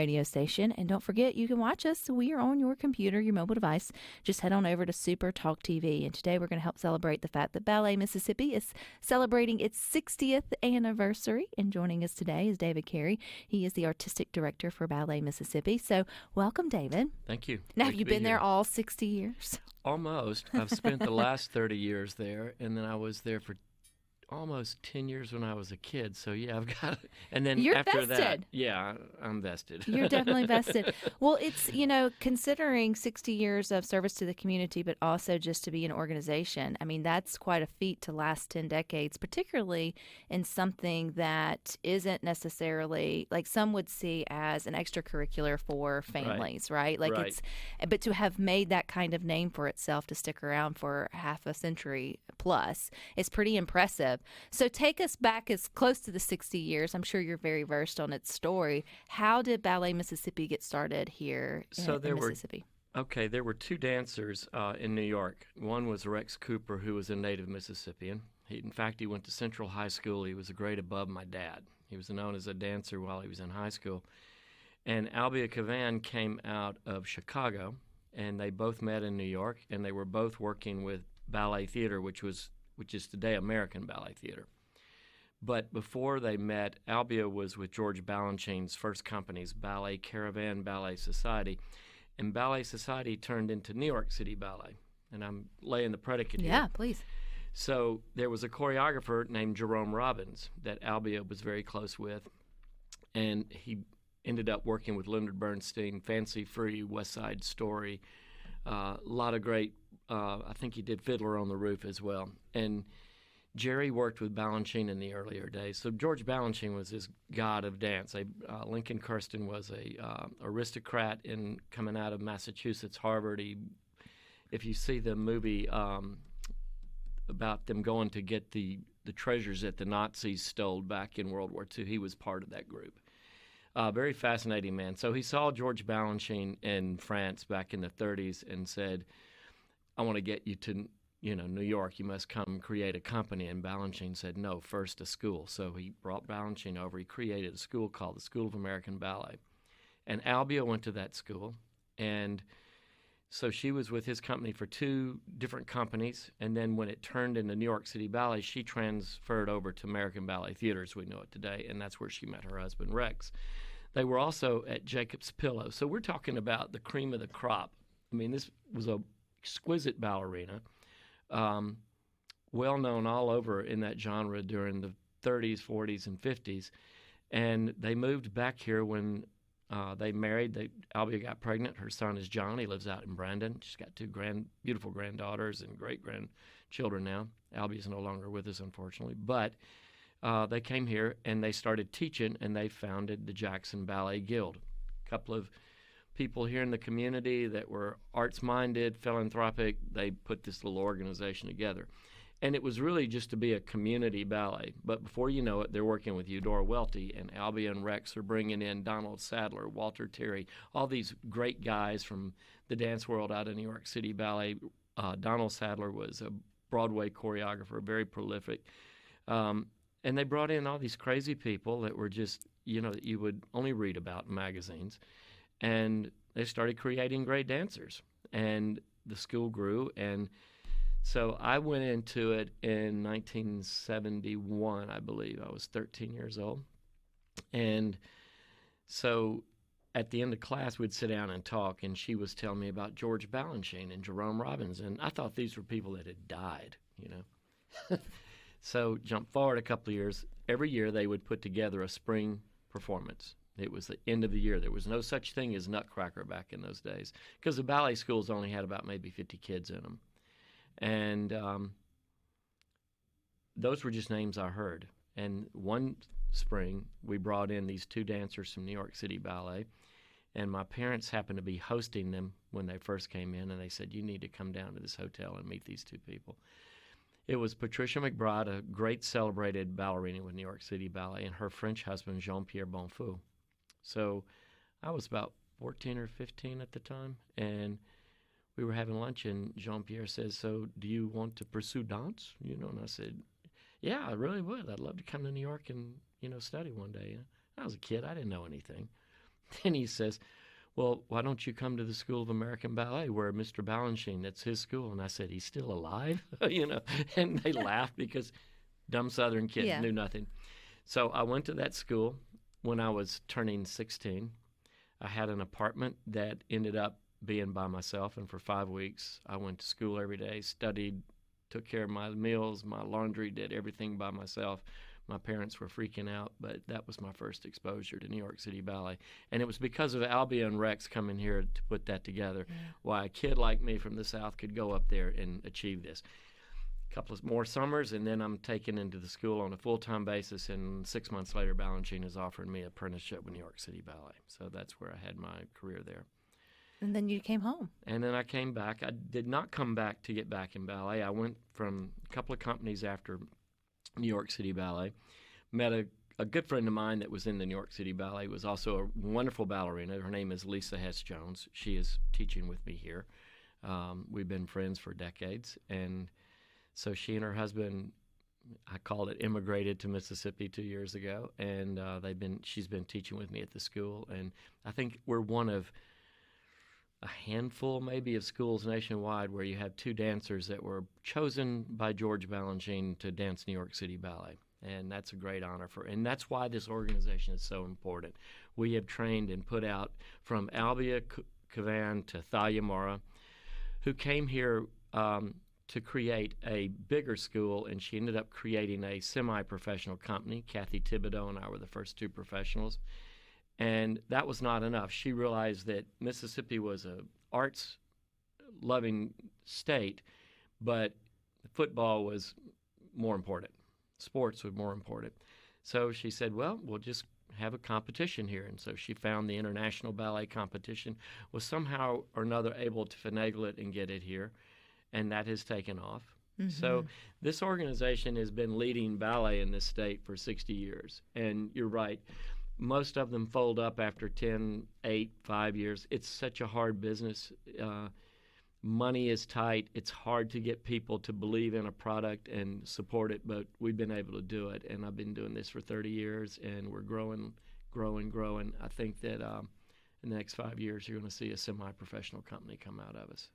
radio station. And don't forget, you can watch us. We are on your computer, your mobile device. Just head on over to SuperTalk TV. And today we're going to help celebrate the fact that Ballet Mississippi is celebrating its 60th anniversary. And joining us today is David Keary. He is the artistic director for Ballet Mississippi. So welcome, David. Thank you. Now, Great have you to be been there here. all 60 years? Almost. I've spent the last 30 years there, and then I was there for almost 10 years when I was a kid. So yeah, I've got, and then You're after vested. that, yeah, I'm vested. You're definitely vested. Well, it's, considering 60 years of service to the community, but also just to be an organization, I mean, that's quite a feat to last 10 decades, particularly in something that isn't necessarily, like some would see as an extracurricular for families, right? Like Right. but to have made that kind of name for itself to stick around for half a century plus is pretty impressive. So take us back as close to the 60 years. I'm sure you're very versed on its story. How did Ballet Mississippi get started here in Mississippi? There were two dancers in New York. One was Rex Cooper, who was a native Mississippian. In fact, he went to Central High School. He was a grade above my dad. He was known as a dancer while he was in high school. And Albia Cavan came out of Chicago, and they both met in New York, and they were both working with ballet theater, which is today American Ballet Theater. But before they met, Albia was with George Balanchine's first companies, Ballet Caravan, Ballet Society, and Ballet Society turned into New York City Ballet. And I'm laying the predicate here. Yeah, please. So there was a choreographer named Jerome Robbins that Albia was very close with, and he ended up working with Leonard Bernstein, Fancy Free, West Side Story, a lot of great, I think he did Fiddler on the Roof as well. And Jerry worked with Balanchine in the earlier days. So George Balanchine was this god of dance. Lincoln Kirsten was a aristocrat coming out of Massachusetts, Harvard. If you see the movie about them going to get the treasures that the Nazis stole back in World War II, he was part of that group. Very fascinating man. So he saw George Balanchine in France back in the 30s and said, I want to get you to New York. You must come create a company. And Balanchine said, no, first a school. So he brought Balanchine over. He created a school called the School of American Ballet. And Albia went to that school. And so she was with his company for two different companies. And then when it turned into New York City Ballet, she transferred over to American Ballet Theater as we know it today. And that's where she met her husband, Rex. They were also at Jacob's Pillow. So we're talking about the cream of the crop. I mean, this was a exquisite ballerina, well known all over in that genre during the 30s, 40s, and 50s. And they moved back here when they married. Albia got pregnant. Her son is John. He lives out in Brandon. She's got two beautiful granddaughters and great-grandchildren now. Albia's no longer with us, unfortunately. But they came here, and they started teaching, and they founded the Jackson Ballet Guild. A couple of people here in the community that were arts-minded, philanthropic, they put this little organization together. And it was really just to be a community ballet. But before you know it, they're working with Eudora Welty, and Albia and Rex are bringing in Donald Sadler, Walter Terry, all these great guys from the dance world out of New York City Ballet. Donald Sadler was a Broadway choreographer, very prolific. And they brought in all these crazy people that were just, that you would only read about in magazines. And they started creating great dancers, and the school grew. And so I went into it in 1971, I believe. I was 13 years old. And so at the end of class, we'd sit down and talk, and she was telling me about George Balanchine and Jerome Robbins. And I thought these were people that had died, So jump forward a couple of years. Every year they would put together a spring performance. It was the end of the year. There was no such thing as Nutcracker back in those days because the ballet schools only had about maybe 50 kids in them. And those were just names I heard. And one spring, we brought in these two dancers from New York City Ballet, and my parents happened to be hosting them when they first came in, and they said, you need to come down to this hotel and meet these two people. It was Patricia McBride, a great celebrated ballerina with New York City Ballet, and her French husband, Jean-Pierre Bonfou. So I was about 14 or 15 at the time, and we were having lunch, and Jean-Pierre says, so do you want to pursue dance? And I said, yeah, I really would. I'd love to come to New York and, study one day. I was a kid. I didn't know anything. Then he says, well, why don't you come to the School of American Ballet where Mr. Balanchine, that's his school? And I said, he's still alive? And they laughed because dumb Southern kids knew nothing. So I went to that school when I was turning 16. I had an apartment that ended up being by myself, and for 5 weeks I went to school every day, studied, took care of my meals, my laundry, did everything by myself. My parents were freaking out, but that was my first exposure to New York City Ballet. And it was because of Albia and Rex coming here to put that together, why a kid like me from the South could go up there and achieve this. A couple of more summers, and then I'm taken into the school on a full-time basis, and 6 months later, Balanchine is offering me an apprenticeship with New York City Ballet. So that's where I had my career there. And then you came home. And then I came back. I did not come back to get back in ballet. I went from a couple of companies after New York City Ballet, met a good friend of mine that was in the New York City Ballet, was also a wonderful ballerina. Her name is Lisa Hess-Jones. She is teaching with me here. We've been friends for decades, and so she and her husband, I called it, immigrated to Mississippi 2 years ago, and she's been teaching with me at the school, and I think we're one of a handful maybe of schools nationwide where you have two dancers that were chosen by George Balanchine to dance New York City Ballet. And that's a great honor and that's why this organization is so important. We have trained and put out from Albia Cavan to Thalia Mora, who came here to create a bigger school, and she ended up creating a semi-professional company. Kathy Thibodeau and I were the first two professionals. And that was not enough. She realized that Mississippi was a arts-loving state, but football was more important. Sports were more important. So she said, well, we'll just have a competition here. And so she found the International Ballet Competition, was somehow or another able to finagle it and get it here, and that has taken off. Mm-hmm. So this organization has been leading ballet in this state for 60 years. And you're right. Most of them fold up after 10, 8, 5 years. It's such a hard business. Money is tight. It's hard to get people to believe in a product and support it, but we've been able to do it. And I've been doing this for 30 years, and we're growing. I think that in the next 5 years, you're going to see a semi-professional company come out of us.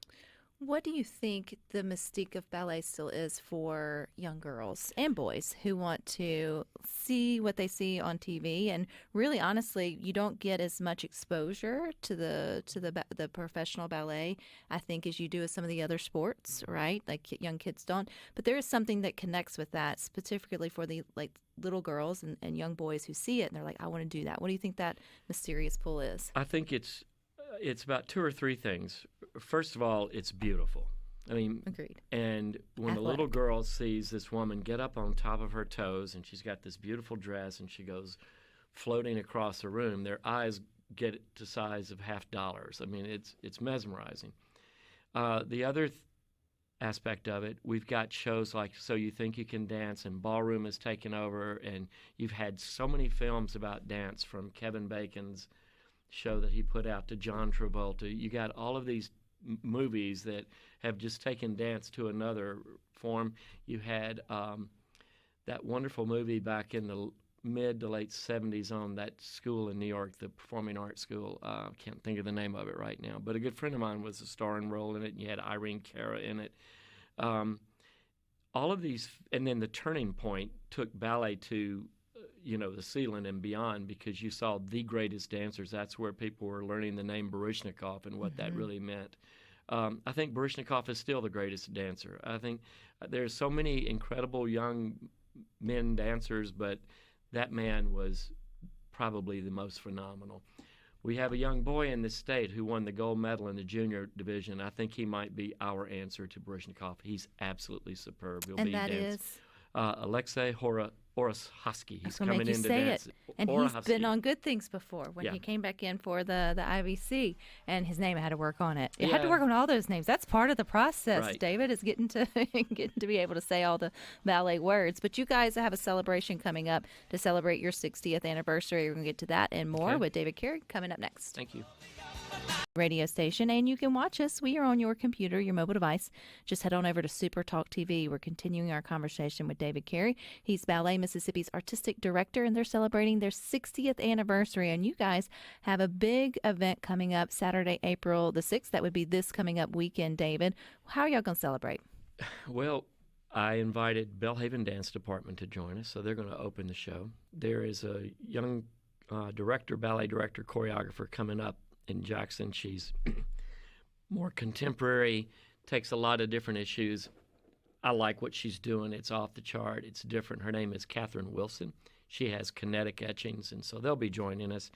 What do you think the mystique of ballet still is for young girls and boys who want to see what they see on TV? And really, honestly, you don't get as much exposure to the professional ballet, I think, as you do with some of the other sports, right? Like young kids don't. But there is something that connects with that, specifically for the little girls and young boys who see it and they're like, I want to do that. What do you think that mysterious pull is? I think it's about two or three things. First of all, it's beautiful. I mean, agreed. And when the little girl sees this woman get up on top of her toes, and she's got this beautiful dress, and she goes floating across the room, their eyes get to size of $50. I mean, it's mesmerizing. The other aspect of it, we've got shows like So You Think You Can Dance, and Ballroom has taken over, and you've had so many films about dance, from Kevin Bacon's show that he put out to John Travolta. You got all of these movies that have just taken dance to another form. You had that wonderful movie back in the mid to late 70s on that school in New York, the Performing Arts School. I can't think of the name of it right now, but a good friend of mine was a starring role in it, and you had Irene Cara in it. All of these, and then The Turning Point took ballet to the ceiling and beyond, because you saw the greatest dancers. That's where people were learning the name Baryshnikov and what that really meant. I think Baryshnikov is still the greatest dancer. I think there's so many incredible young men dancers, but that man was probably the most phenomenal. We have a young boy in this state who won the gold medal in the junior division. I think he might be our answer to Baryshnikov. He's absolutely superb. And that is? Alexei Horoshansky. He's coming in to dance. And he's been on Good Things before when he came back in for the IVC, and his name, I had to work on it. You had to work on all those names. That's part of the process, right. David, is getting to be able to say all the ballet words. But you guys have a celebration coming up to celebrate your 60th anniversary. We're going to get to that and more with David Keary coming up next. Thank you. radio station, and you can watch us. We are on your computer, your mobile device. Just head on over to SuperTalk TV. We're continuing our conversation with David Keary. He's Ballet Mississippi's artistic director, and they're celebrating their 60th anniversary. And you guys have a big event coming up Saturday, April the 6th. That would be this coming up weekend, David. How are y'all going to celebrate? Well, I invited Belhaven Dance Department to join us, so they're going to open the show. There is a young ballet director, choreographer coming up in Jackson. She's more contemporary, takes a lot of different issues. I like what she's doing. It's off the chart. It's different. Her name is Catherine Wilson. She has kinetic etchings, and so they'll be joining us.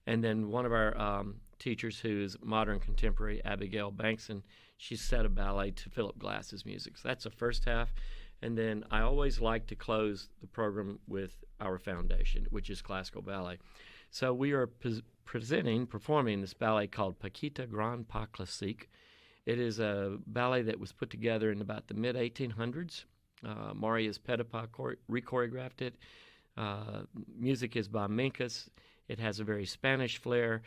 And then one of our teachers, who's modern contemporary, Abigail Bankson, she set a ballet to Philip Glass's music. So that's the first half. And then I always like to close the program with our foundation, which is classical ballet. So we are performing this ballet called Paquita Grand Pas Classique. It is a ballet that was put together in about the mid-1800s. Marius Petipa re-choreographed it. Music is by Minkus. It has a very Spanish flair.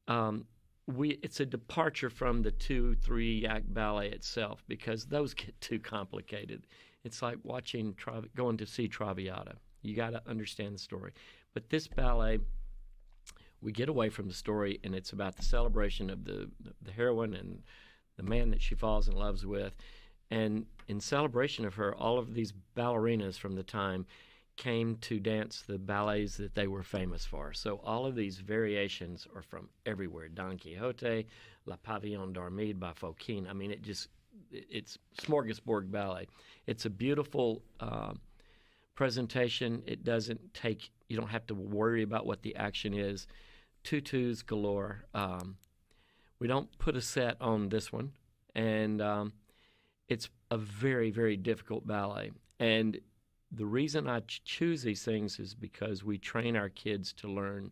It's a departure from the 2-3 act ballet itself, because those get too complicated. It's like going to see Traviata. You got to understand the story. But this ballet, we get away from the story, and it's about the celebration of the heroine and the man that she falls in love with. And in celebration of her, all of these ballerinas from the time came to dance the ballets that they were famous for. So all of these variations are from everywhere. Don Quixote, La Pavillon d'Armide by Fokine. I mean, it's smorgasbord ballet. It's a beautiful presentation. It doesn't take, you don't have to worry about what the action is. Tutus galore. We don't put a set on this one, and it's a very, very difficult ballet. And the reason I choose these things is because we train our kids to learn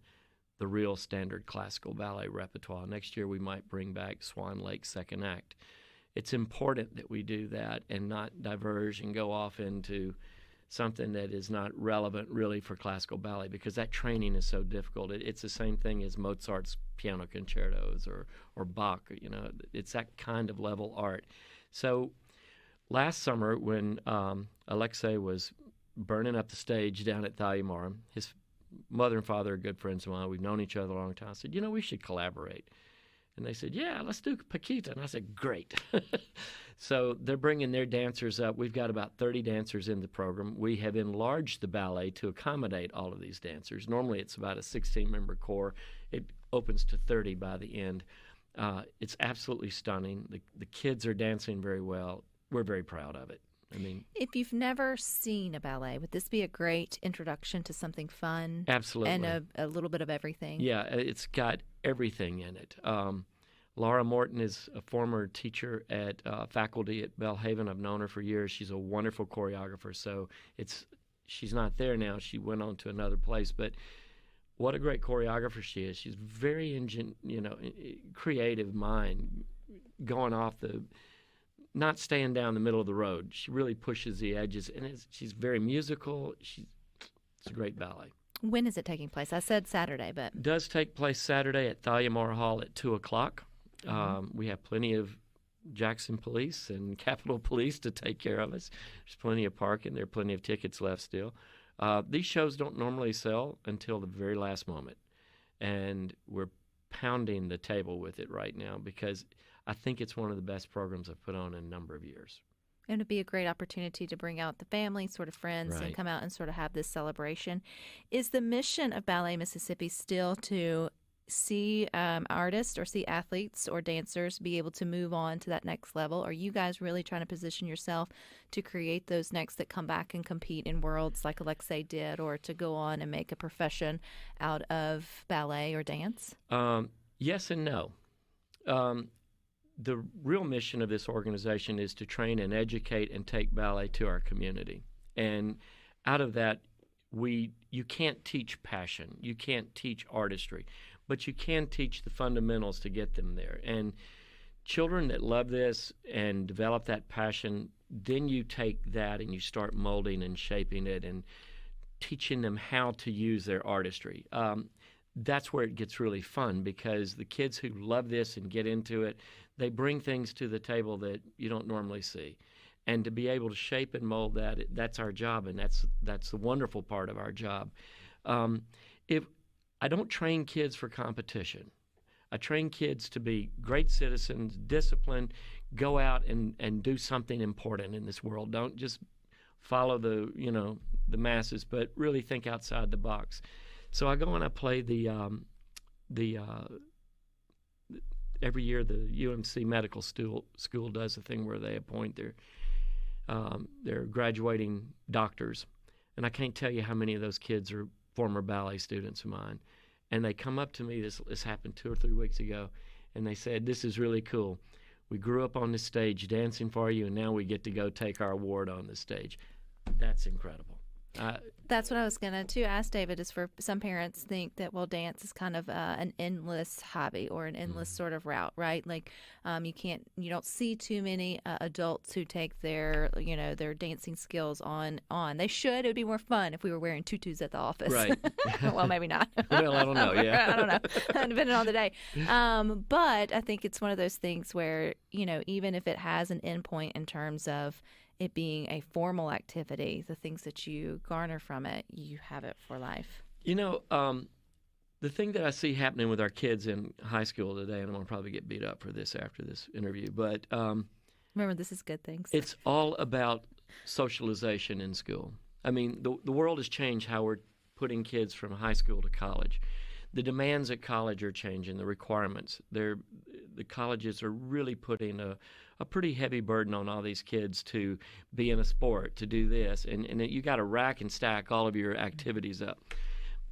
the real standard classical ballet repertoire. Next year we might bring back Swan Lake second act. It's important that we do that and not diverge and go off into something that is not relevant really for classical ballet, because that training is so difficult. It's the same thing as Mozart's piano concertos or Bach. You know, it's that kind of level art. So last summer when Alexei was burning up the stage down at Thalia Mara, his mother and father are good friends of mine. We've known each other a long time. I said, we should collaborate. And they said, yeah, let's do Paquita. And I said, great. So they're bringing their dancers up. We've got about 30 dancers in the program. We have enlarged the ballet to accommodate all of these dancers. Normally it's about a 16-member corps. It opens to 30 by the end. It's absolutely stunning. The kids are dancing very well. We're very proud of it. I mean, if you've never seen a ballet, would this be a great introduction to something fun? Absolutely. And a little bit of everything? Yeah, it's got everything in it. Laura Morton is a former teacher at faculty at Belhaven. I've known her for years. She's a wonderful choreographer. So she's not there now. She went on to another place. But what a great choreographer she is. She's very creative mind, going off not staying down the middle of the road. She really pushes the edges, and she's very musical. It's a great ballet. When is it taking place? I said Saturday, but it does take place Saturday at Thalia Mara Hall at 2:00. We have plenty of Jackson Police and Capitol Police to take care of us. There's plenty of parking. There are plenty of tickets left still. These shows don't normally sell until the very last moment, and we're pounding the table with it right now because I think it's one of the best programs I've put on in a number of years. And it'd be a great opportunity to bring out the family, sort of friends, right, and come out and sort of have this celebration. Is the mission of Ballet Mississippi still to see artists or see athletes or dancers be able to move on to that next level? Are you guys really trying to position yourself to create those next that come back and compete in worlds like Alexei did, or to go on and make a profession out of ballet or dance? Yes and no. The real mission of this organization is to train and educate and take ballet to our community. And out of that, you can't teach passion. You can't teach artistry. But you can teach the fundamentals to get them there. And children that love this and develop that passion, then you take that and you start molding and shaping it and teaching them how to use their artistry. that's where it gets really fun, because the kids who love this and get into it, they bring things to the table that you don't normally see. And to be able to shape and mold that, that's our job, and that's the wonderful part of our job. If I don't train kids for competition, I train kids to be great citizens, disciplined, go out and do something important in this world. Don't just follow the masses, but really think outside the box. So I go and I play every year the UMC Medical School does a thing where they appoint their graduating doctors, and I can't tell you how many of those kids are former ballet students of mine. And they come up to me, this happened 2 or 3 weeks ago, and they said, "This is really cool. We grew up on this stage dancing for you, and now we get to go take our award on the stage." That's incredible. That's what I was going to ask David, is for some parents think that, well, dance is kind of an endless hobby or an endless sort of route, right? Like you don't see too many adults who take their dancing skills on. They should. It would be more fun if we were wearing tutus at the office. Right. Well, maybe not. Well, I don't know. Yeah. I don't know. Depending on the day. But I think it's one of those things where, even if it has an endpoint in terms of it being a formal activity, the things that you garner from it, you have it for life. The thing that I see happening with our kids in high school today, and I'm going to probably get beat up for this after this interview, but remember, this is good things. It's all about socialization in school. I mean, the world has changed how we're putting kids from high school to college. The demands at college are changing, the requirements. The colleges are really putting a pretty heavy burden on all these kids to be in a sport, to do this, and you got to rack and stack all of your activities up.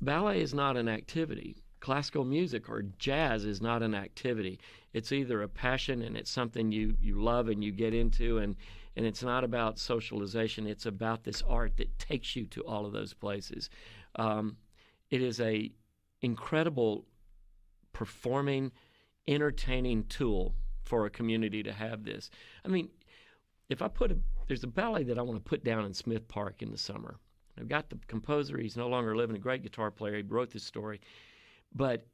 Ballet is not an activity. Classical music or jazz is not an activity. It's either a passion and it's something you love and you get into, and it's not about socialization. It's about this art that takes you to all of those places. It is a incredible performing, entertaining tool for a community to have this. I mean, if I there's a ballet that I want to put down in Smith Park in the summer. I've got the composer, he's no longer living, a great guitar player, he wrote this story. But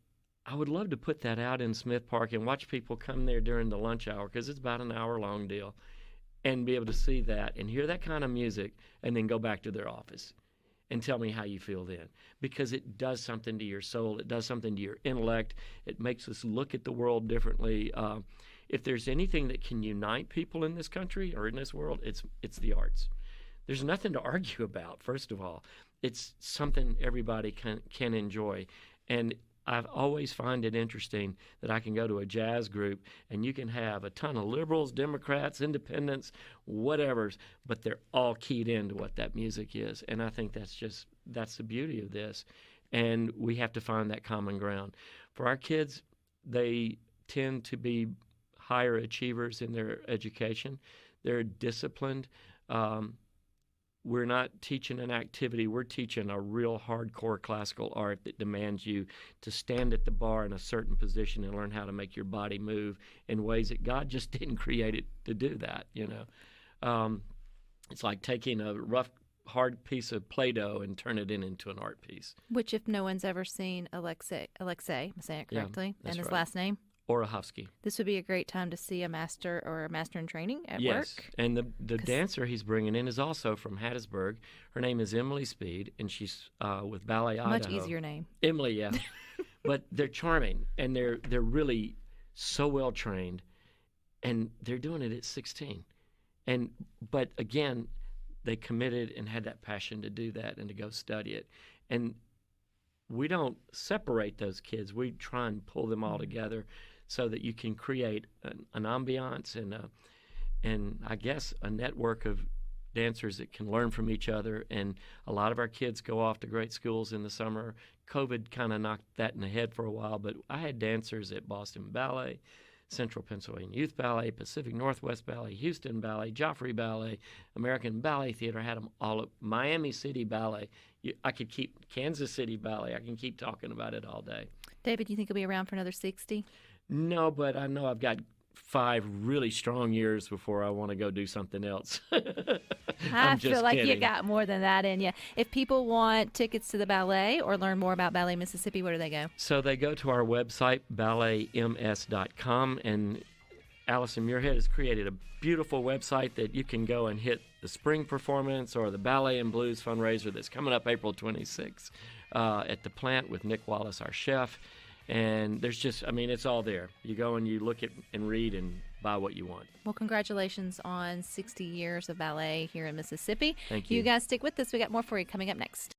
I would love to put that out in Smith Park and watch people come there during the lunch hour, because it's about an hour-long deal, and be able to see that and hear that kind of music and then go back to their office and tell me how you feel then. Because it does something to your soul. It does something to your intellect. It makes us look at the world differently. If there's anything that can unite people in this country or in this world, it's the arts. There's nothing to argue about, first of all. It's something everybody can enjoy. And I've always find it interesting that I can go to a jazz group and you can have a ton of liberals, Democrats, independents, whatevers, but they're all keyed into what that music is. And I think that's the beauty of this. And we have to find that common ground. For our kids, they tend to be higher achievers in their education. They're disciplined. We're not teaching an activity. We're teaching a real hardcore classical art that demands you to stand at the bar in a certain position and learn how to make your body move in ways that God just didn't create it to do that, It's like taking a rough, hard piece of Play-Doh and turn it into an art piece. Which, if no one's ever seen Alexei, I'm saying it correctly, and his last name? Orahovsky. This would be a great time to see a master in training at work. Yes, and the dancer he's bringing in is also from Hattiesburg. Her name is Emily Speed, and she's with Ballet Idaho. Much easier name. Emily, yeah. But they're charming, and they're really so well trained, and they're doing it at 16. But again, they committed and had that passion to do that and to go study it. And we don't separate those kids. We try and pull them all together so that you can create an ambiance and I guess a network of dancers that can learn from each other. And a lot of our kids go off to great schools in the summer. COVID kind of knocked that in the head for a while, but I had dancers at Boston Ballet, Central Pennsylvania Youth Ballet, Pacific Northwest Ballet, Houston Ballet, Joffrey Ballet, American Ballet Theater. I had them all at Miami City Ballet. I could keep Kansas City Ballet. I can keep talking about it all day. David, you think you'll be around for another 60? No, but I know I've got 5 really strong years before I want to go do something else. I I'm just feel like you kidding. got more than that in you. If people want tickets to the ballet or learn more about Ballet Mississippi, where do they go? So they go to our website, balletms.com, and Allison Muirhead has created a beautiful website that you can go and hit the spring performance or the Ballet and Blues fundraiser that's coming up April 26th at the plant with Nick Wallace, our chef. And there's just, I mean, it's all there. You go and you look at and read and buy what you want. Well, congratulations on 60 years of ballet here in Mississippi. Thank you. You guys stick with us. We got more for you coming up next.